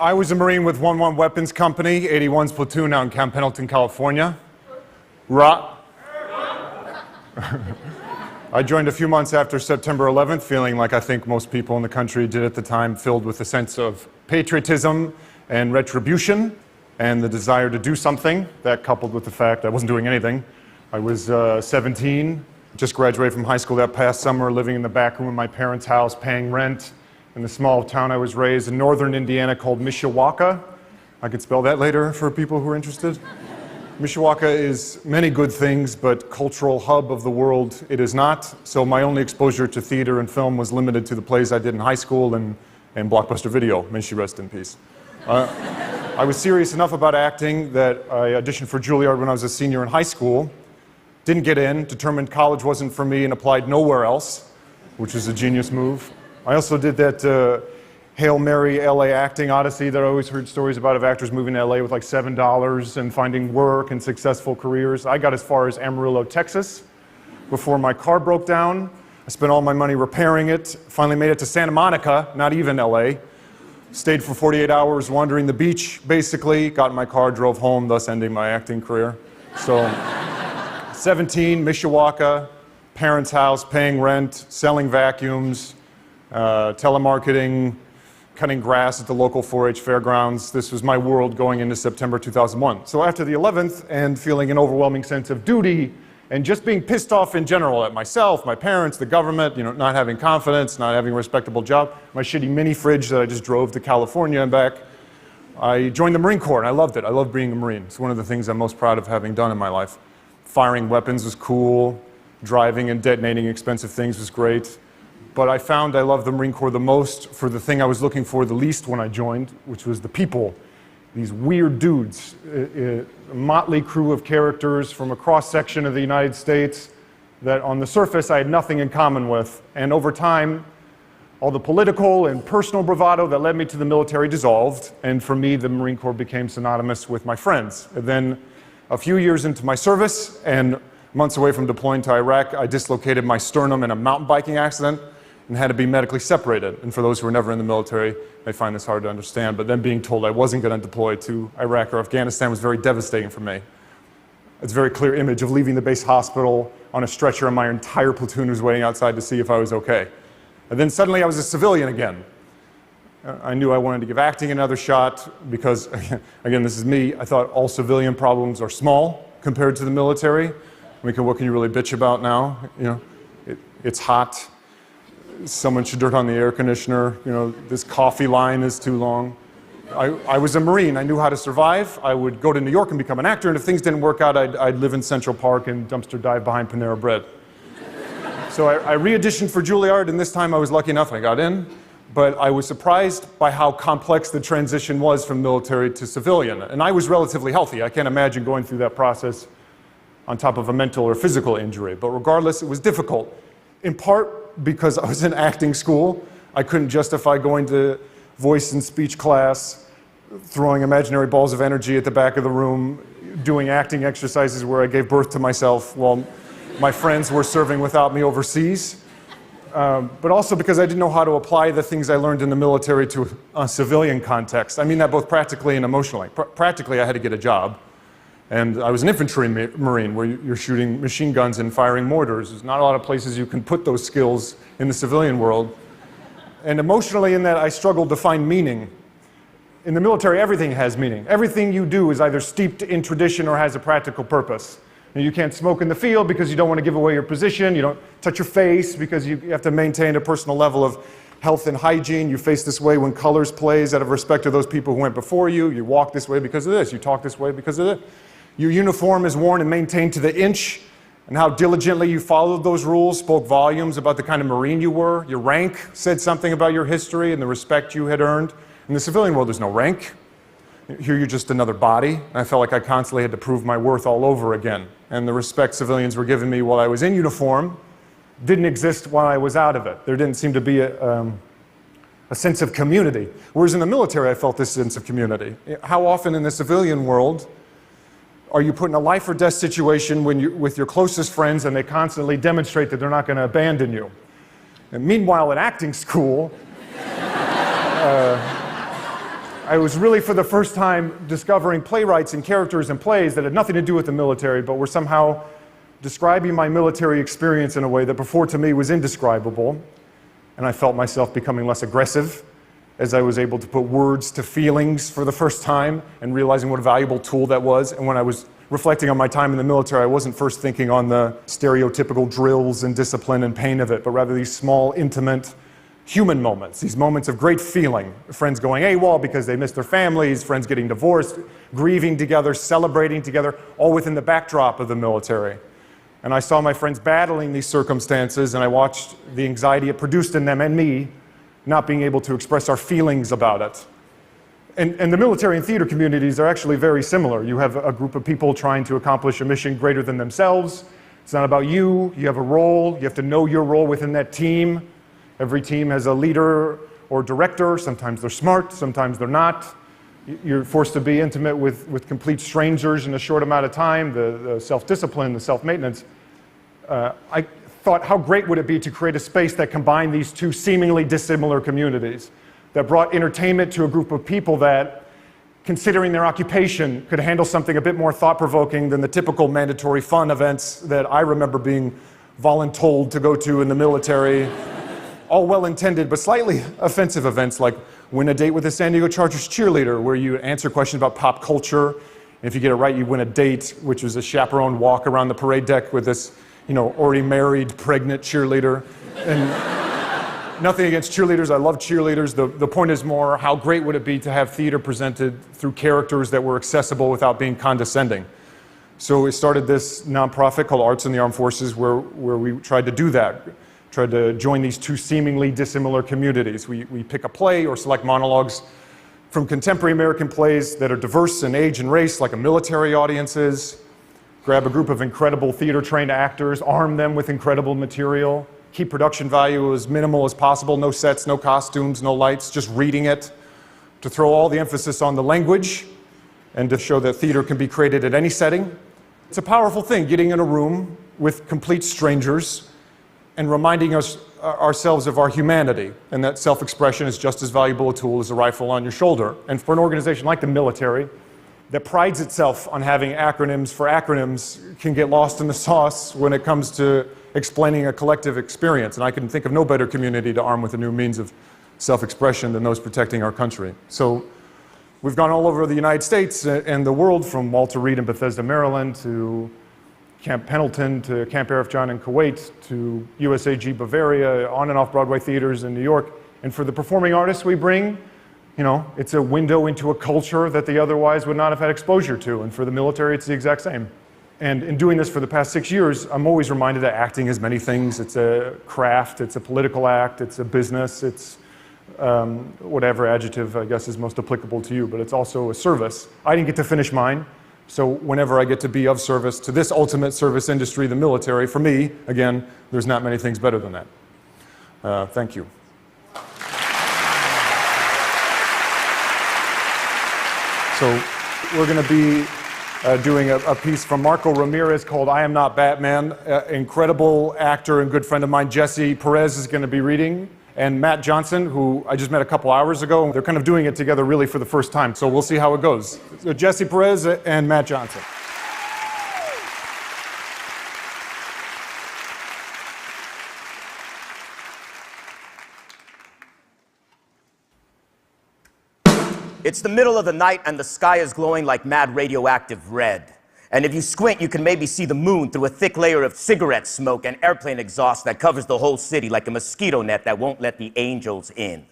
I was a Marine with 1-1 Weapons Company, 81's platoon out in Camp Pendleton, California. I joined a few months after September 11th, feeling like I think most people in the country did at the time, filled with a sense of patriotism and retribution and the desire to do something. That coupled with the fact I wasn't doing anything. I was 17, just graduated from high school that past summer, living in the back room of my parents' house, paying rent in the small town I was raised in northern Indiana called Mishawaka. I could spell that later for people who are interested. Mishawaka is many good things, but cultural hub of the world it is not. So my only exposure to theater and film was limited to the plays I did in high school and Blockbuster Video. May she rest in peace. I was serious enough about acting that I auditioned for Juilliard when I was a senior in high school. Didn't get in, determined college wasn't for me, and applied nowhere else, which is a genius move. I also did that Hail Mary LA acting odyssey that I always heard stories about of actors moving to LA with like $7 and finding work and successful careers. I got as far as Amarillo, Texas before my car broke down. I spent all my money repairing it, finally made it to Santa Monica, not even LA. Stayed for 48 hours wandering the beach, basically, got in my car, drove home, thus ending my acting career. So, 17, Mishawaka, parents' house, paying rent, selling vacuums, telemarketing, cutting grass at the local 4-H fairgrounds. This was my world going into September 2001. So after the 11th and feeling an overwhelming sense of duty and just being pissed off in general at myself, my parents, the government, not having confidence, not having a respectable job, my shitty mini fridge that I just drove to California and back, I joined the Marine Corps and I loved it. I loved being a Marine. It's one of the things I'm most proud of having done in my life. Firing weapons was cool. Driving and detonating expensive things was great. But I found I loved the Marine Corps the most for the thing I was looking for the least when I joined, which was the people. These weird dudes, a motley crew of characters from a cross-section of the United States that on the surface I had nothing in common with. And over time, all the political and personal bravado that led me to the military dissolved. And for me, the Marine Corps became synonymous with my friends. And then a few years into my service and months away from deploying to Iraq, I dislocated my sternum in a mountain biking accident and had to be medically separated. And for those who are never in the military, they find this hard to understand. But then being told I wasn't going to deploy to Iraq or Afghanistan was very devastating for me. It's a very clear image of leaving the base hospital on a stretcher and my entire platoon was waiting outside to see if I was okay. And then suddenly I was a civilian again. I knew I wanted to give acting another shot because, again, this is me, I thought all civilian problems are small compared to the military. What can you really bitch about now? It's hot. Someone should turn on the air conditioner. This coffee line is too long. I was a Marine. I knew how to survive. I would go to New York and become an actor, and if things didn't work out, I'd live in Central Park and dumpster dive behind Panera Bread. So I re-auditioned for Juilliard, and this time I was lucky enough I got in. But I was surprised by how complex the transition was from military to civilian. And I was relatively healthy. I can't imagine going through that process on top of a mental or physical injury. But regardless, it was difficult. In part because I was in acting school. I couldn't justify going to voice and speech class, throwing imaginary balls of energy at the back of the room, doing acting exercises where I gave birth to myself while my friends were serving without me overseas. But also because I didn't know how to apply the things I learned in the military to a civilian context. I mean that both practically and emotionally. Practically, I had to get a job. And I was an infantry Marine where you're shooting machine guns and firing mortars. There's not a lot of places you can put those skills in the civilian world. And emotionally in that, I struggled to find meaning. In the military, everything has meaning. Everything you do is either steeped in tradition or has a practical purpose. And you can't smoke in the field because you don't want to give away your position. You don't touch your face because you have to maintain a personal level of health and hygiene. You face this way when colors plays out of respect to those people who went before you. You walk this way because of this. You talk this way because of it. Your uniform is worn and maintained to the inch, and how diligently you followed those rules spoke volumes about the kind of Marine you were. Your rank said something about your history and the respect you had earned. In the civilian world, there's no rank. Here you're just another body. And I felt like I constantly had to prove my worth all over again. And the respect civilians were giving me while I was in uniform didn't exist while I was out of it. There didn't seem to be a sense of community. Whereas in the military, I felt this sense of community. How often in the civilian world are you put in a life or death situation with your closest friends and they constantly demonstrate that they're not going to abandon you? And meanwhile, in acting school, I was really, for the first time, discovering playwrights and characters and plays that had nothing to do with the military, but were somehow describing my military experience in a way that before to me was indescribable. And I felt myself becoming less aggressive as I was able to put words to feelings for the first time and realizing what a valuable tool that was. And when I was reflecting on my time in the military, I wasn't first thinking on the stereotypical drills and discipline and pain of it, but rather these small, intimate, human moments, these moments of great feeling. Friends going AWOL because they missed their families, friends getting divorced, grieving together, celebrating together, all within the backdrop of the military. And I saw my friends battling these circumstances, and I watched the anxiety it produced in them and me, not being able to express our feelings about it. And the military and theater communities are actually very similar. You have a group of people trying to accomplish a mission greater than themselves. It's not about you. You have a role. You have to know your role within that team. Every team has a leader or director. Sometimes they're smart, sometimes they're not. You're forced to be intimate with complete strangers in a short amount of time, the self-discipline, the self-maintenance. I thought, how great would it be to create a space that combined these two seemingly dissimilar communities, that brought entertainment to a group of people that, considering their occupation, could handle something a bit more thought-provoking than the typical mandatory fun events that I remember being voluntold to go to in the military. All well-intended, but slightly offensive events like win a date with a San Diego Chargers cheerleader, where you answer questions about pop culture. And if you get it right, you win a date, which was a chaperone walk around the parade deck with this, already married, pregnant cheerleader. And nothing against cheerleaders. I love cheerleaders. The point is more, how great would it be to have theater presented through characters that were accessible without being condescending? So we started this nonprofit called Arts in the Armed Forces, where we tried to do that. Tried to join these two seemingly dissimilar communities. We pick a play or select monologues from contemporary American plays that are diverse in age and race, like a military audience is. Grab a group of incredible theater-trained actors, arm them with incredible material, keep production value as minimal as possible, no sets, no costumes, no lights, just reading it, to throw all the emphasis on the language and to show that theater can be created at any setting. It's a powerful thing, getting in a room with complete strangers and reminding ourselves of our humanity, and that self-expression is just as valuable a tool as a rifle on your shoulder. And for an organization like the military, that prides itself on having acronyms for acronyms, can get lost in the sauce when it comes to explaining a collective experience. And I can think of no better community to arm with a new means of self-expression than those protecting our country. So we've gone all over the United States and the world, from Walter Reed in Bethesda, Maryland, to Camp Pendleton, to Camp Arif John in Kuwait, to USAG Bavaria, on and off Broadway theaters in New York. And for the performing artists we bring, it's a window into a culture that they otherwise would not have had exposure to. And for the military, it's the exact same. And in doing this for the past 6 years, I'm always reminded that acting is many things. It's a craft, it's a political act, it's a business, it's whatever adjective I guess is most applicable to you, but it's also a service. I didn't get to finish mine. So whenever I get to be of service to this ultimate service industry, the military, for me, again, there's not many things better than that. Thank you. So we're going to be doing a piece from Marco Ramirez called I Am Not Batman. Incredible actor and good friend of mine, Jesse Perez, is going to be reading. And Matt Johnson, who I just met a couple hours ago. They're kind of doing it together really for the first time, so we'll see how it goes. So Jesse Perez and Matt Johnson. It's the middle of the night and the sky is glowing like mad radioactive red. And if you squint, you can maybe see the moon through a thick layer of cigarette smoke and airplane exhaust that covers the whole city like a mosquito net that won't let the angels in.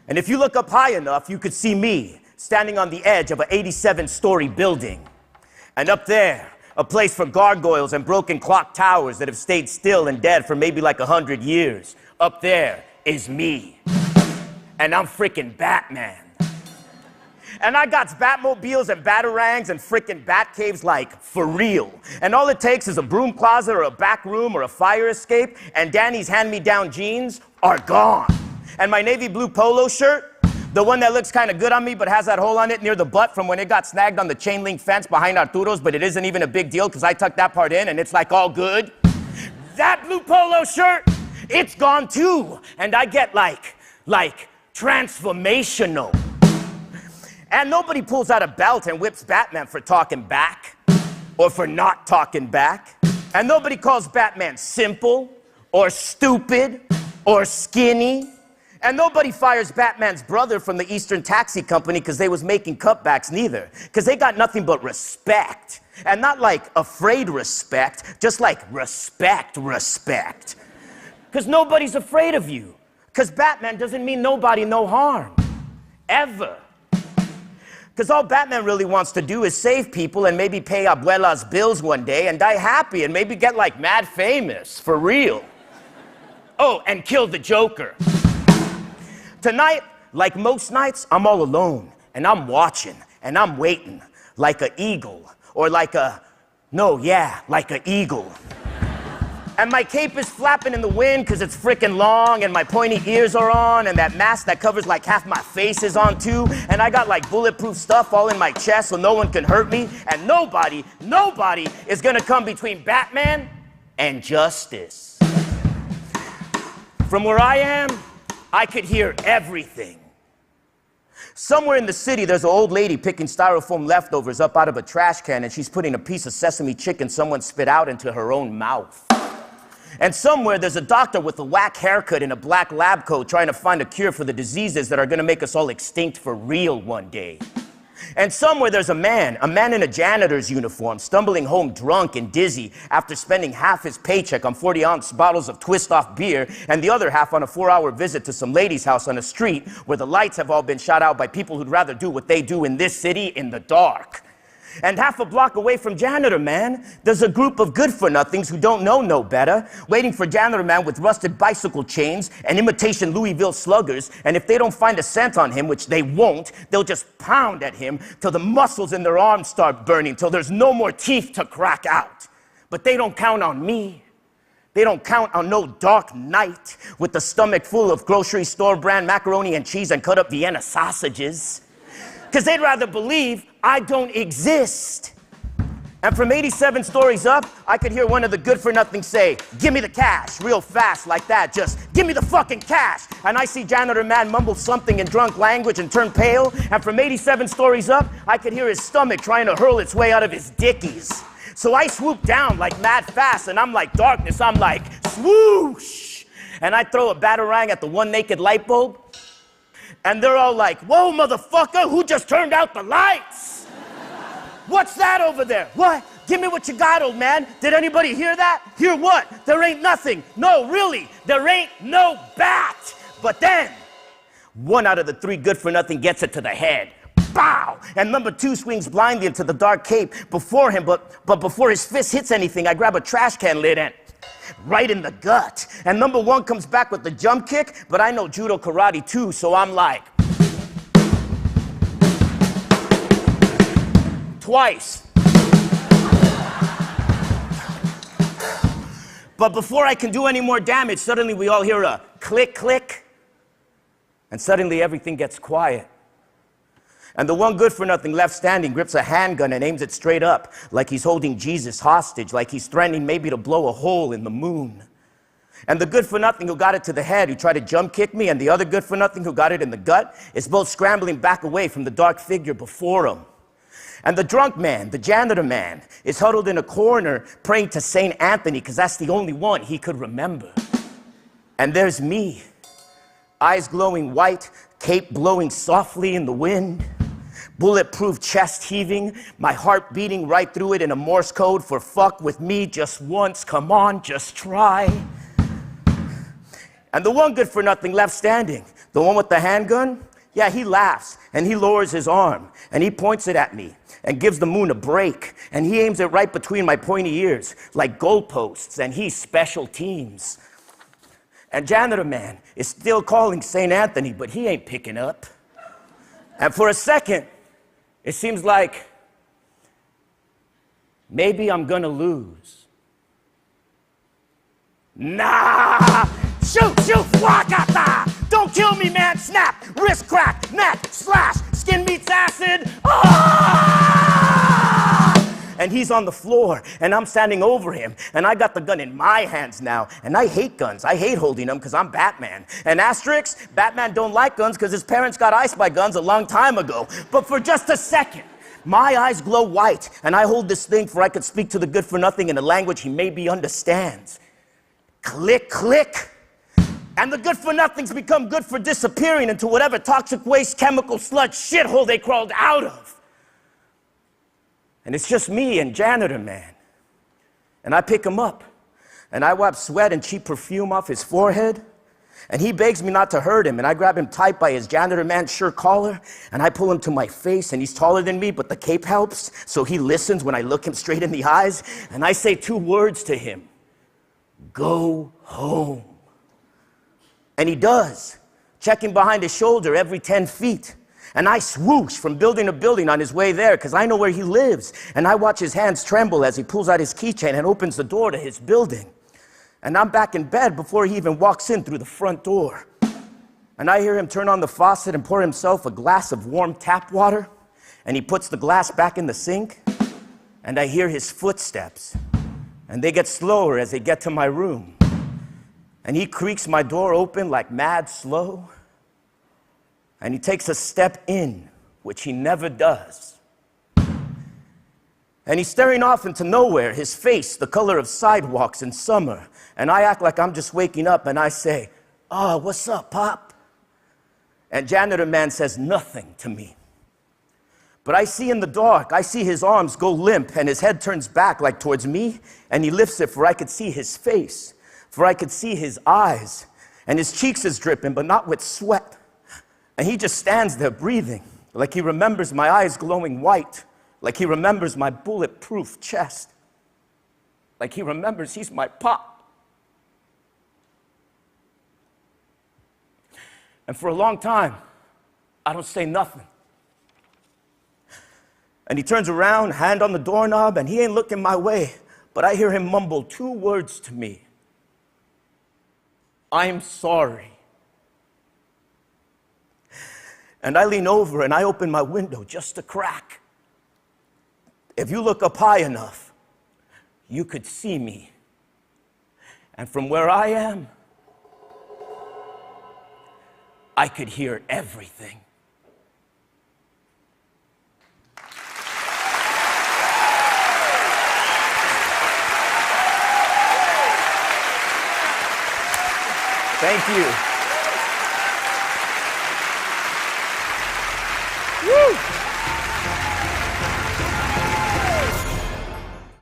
And if you look up high enough, you could see me standing on the edge of an 87-story building. And up there, a place for gargoyles and broken clock towers that have stayed still and dead for maybe like 100 years. Up there is me. And I'm freaking Batman. And I got Batmobiles and Batarangs and frickin' Batcaves, like, for real. And all it takes is a broom closet or a back room or a fire escape, and Danny's hand-me-down jeans are gone. And my navy blue polo shirt, the one that looks kind of good on me but has that hole on it near the butt from when it got snagged on the chain link fence behind Arturo's, but it isn't even a big deal because I tucked that part in and it's like all good. That blue polo shirt, it's gone too. And I get like transformational. And nobody pulls out a belt and whips Batman for talking back or for not talking back. And nobody calls Batman simple or stupid or skinny. And nobody fires Batman's brother from the Eastern Taxi Company because they was making cutbacks neither. Because they got nothing but respect. And not like afraid respect, just like respect. Because nobody's afraid of you. Because Batman doesn't mean nobody no harm. Ever. Because all Batman really wants to do is save people and maybe pay abuela's bills one day and die happy and maybe get like mad famous, for real. Oh, and kill the Joker. Tonight, like most nights, I'm all alone, and I'm watching, and I'm waiting, like an eagle, or like an eagle. And my cape is flapping in the wind because it's freaking long, and my pointy ears are on, and that mask that covers like half my face is on too, and I got like bulletproof stuff all in my chest so no one can hurt me, and nobody is gonna come between Batman and justice. From where I am, I could hear everything. Somewhere in the city, there's an old lady picking styrofoam leftovers up out of a trash can, and she's putting a piece of sesame chicken someone spit out into her own mouth. And somewhere, there's a doctor with a whack haircut in a black lab coat trying to find a cure for the diseases that are gonna make us all extinct for real one day. And somewhere there's a man in a janitor's uniform, stumbling home drunk and dizzy after spending half his paycheck on 40-ounce bottles of twist-off beer and the other half on a 4-hour visit to some lady's house on a street where the lights have all been shot out by people who'd rather do what they do in this city in the dark. And half a block away from Janitor Man, there's a group of good-for-nothings who don't know no better, waiting for Janitor Man with rusted bicycle chains and imitation Louisville sluggers, and if they don't find a scent on him, which they won't, they'll just pound at him till the muscles in their arms start burning, till there's no more teeth to crack out. But they don't count on me. They don't count on no dark night with the stomach full of grocery store brand macaroni and cheese and cut up Vienna sausages. Because they'd rather believe I don't exist. And from 87 stories up, I could hear one of the good-for-nothings say, "Give me the cash," real fast like that, just, "Give me the fucking cash." And I see Janitor Man mumble something in drunk language and turn pale, and from 87 stories up, I could hear his stomach trying to hurl its way out of his dickies. So I swoop down like mad fast, and I'm like darkness, I'm like, swoosh! And I throw a batarang at the one naked light bulb, and they're all like, "Whoa, motherfucker, who just turned out the lights? What's that over there? What? Give me what you got, old man. Did anybody hear that? Hear what? There ain't nothing. No, really, there ain't no bat." But then, one out of the three good-for-nothing gets it to the head. Bow! And number two swings blindly into the dark cape before him, but before his fist hits anything, I grab a trash can lid and right in the gut. And number one comes back with the jump kick, but I know judo karate too, so I'm like, twice. But before I can do any more damage, suddenly we all hear a click, click, and suddenly everything gets quiet. And the one good-for-nothing left standing grips a handgun and aims it straight up, like he's holding Jesus hostage, like he's threatening maybe to blow a hole in the moon. And the good-for-nothing who got it to the head, who tried to jump kick me, and the other good-for-nothing who got it in the gut, is both scrambling back away from the dark figure before him. And the drunk man, the janitor man, is huddled in a corner praying to St. Anthony, because that's the only one he could remember. And there's me, eyes glowing white, cape blowing softly in the wind, bulletproof chest heaving, my heart beating right through it in a Morse code for "fuck with me just once, come on, just try." And the one good-for-nothing left standing, the one with the handgun, yeah, he laughs, and he lowers his arm, and he points it at me, and gives the moon a break, and he aims it right between my pointy ears, like goalposts, and he's special teams. And Janitor Man is still calling St. Anthony, but he ain't picking up. And for a second, it seems like maybe I'm gonna lose. Nah! Shoot, shoot, wakata! Don't kill me, man! Snap! Wrist crack! Neck! Slash! Skin meets acid! Ah! and he's on the floor, and I'm standing over him, and I got the gun in my hands now, and I hate guns. I hate holding them because I'm Batman. And asterisk, Batman don't like guns because his parents got iced by guns a long time ago. But for just a second, my eyes glow white, and I hold this thing for I could speak to the good-for-nothing in a language he maybe understands. Click, click. And the good-for-nothings become good for disappearing into whatever toxic waste, chemical sludge shithole they crawled out of. And it's just me and Janitor Man. And I pick him up, and I wipe sweat and cheap perfume off his forehead, and he begs me not to hurt him, and I grab him tight by his Janitor Man shirt collar, and I pull him to my face, and he's taller than me, but the cape helps, so he listens when I look him straight in the eyes, and I say 2 words to him: go home. And he does, checking behind his shoulder every 10 feet. And I swoosh from building to building on his way there because I know where he lives. And I watch his hands tremble as he pulls out his keychain and opens the door to his building. And I'm back in bed before he even walks in through the front door. And I hear him turn on the faucet and pour himself a glass of warm tap water. And he puts the glass back in the sink. And I hear his footsteps. And they get slower as they get to my room. And he creaks my door open like mad slow. And he takes a step in, which he never does. And he's staring off into nowhere, his face the color of sidewalks in summer. And I act like I'm just waking up, and I say, "Oh, what's up, Pop?" And Janitor Man says nothing to me. But I see in the dark, I see his arms go limp, and his head turns back like towards me, and he lifts it for I could see his face. For I could see his eyes, and his cheeks is dripping, but not with sweat. And he just stands there breathing, like he remembers my eyes glowing white, like he remembers my bulletproof chest, like he remembers he's my Pop. And for a long time, I don't say nothing. And he turns around, hand on the doorknob, and he ain't looking my way, but I hear him mumble 2 words to me: I'm sorry. And I lean over and I open my window just a crack. If you look up high enough, you could see me. And from where I am, I could hear everything. Thank you.